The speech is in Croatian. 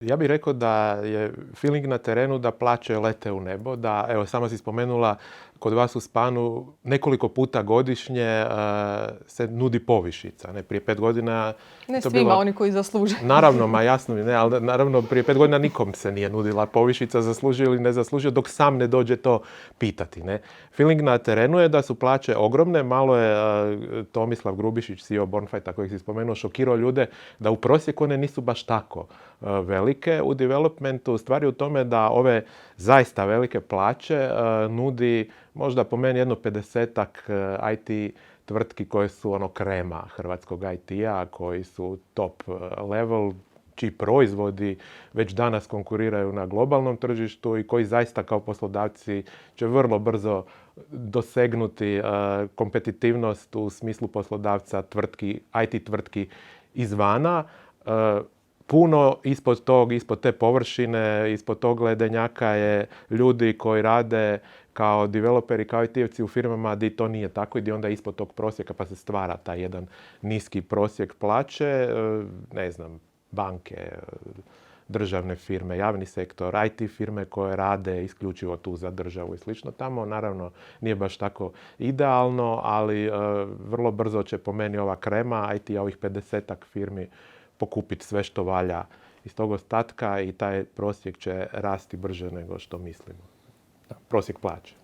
Ja bih rekao da je feeling na terenu da plaće lete u nebo, da, evo, sama si spomenula, kod vas u Spanu nekoliko puta godišnje se nudi povišica. Ne, prije 5 godina... Ne svima, oni koji zasluže. Naravno, ma jasno mi, ne, ali naravno prije 5 godina nikom se nije nudila povišica, zaslužio ili ne zaslužio, dok sam ne dođe to pitati. Ne. Feeling na terenu je da su plaće ogromne, malo je Tomislav Grubišić, CEO Bornfighta kojeg si spomenuo, šokirao ljude da u prosjeku one nisu baš tako velike u developmentu. Stvar je u tome da ove zaista velike plaće nudi možda po meni jedno 50-ak IT tvrtki koje su ono krema hrvatskog IT-a, koji su top level, čiji proizvodi već danas konkuriraju na globalnom tržištu i koji zaista kao poslodavci će vrlo brzo dosegnuti kompetitivnost u smislu poslodavca tvrtki, IT tvrtki izvana. Puno ispod tog, ispod te površine, ispod tog ledenjaka je ljudi koji rade kao developeri, kao IT-evci u firmama gdje to nije tako i gdje onda ispod tog prosjeka pa se stvara taj jedan niski prosjek plaće, ne znam, banke, državne firme, javni sektor, IT firme koje rade isključivo tu za državu i slično. Tamo naravno nije baš tako idealno, ali vrlo brzo će po meni ova krema IT, ovih 50-ak firmi pokupiti sve što valja iz tog ostatka i taj prosjek će rasti brže nego što mislimo. Prosjek plaće.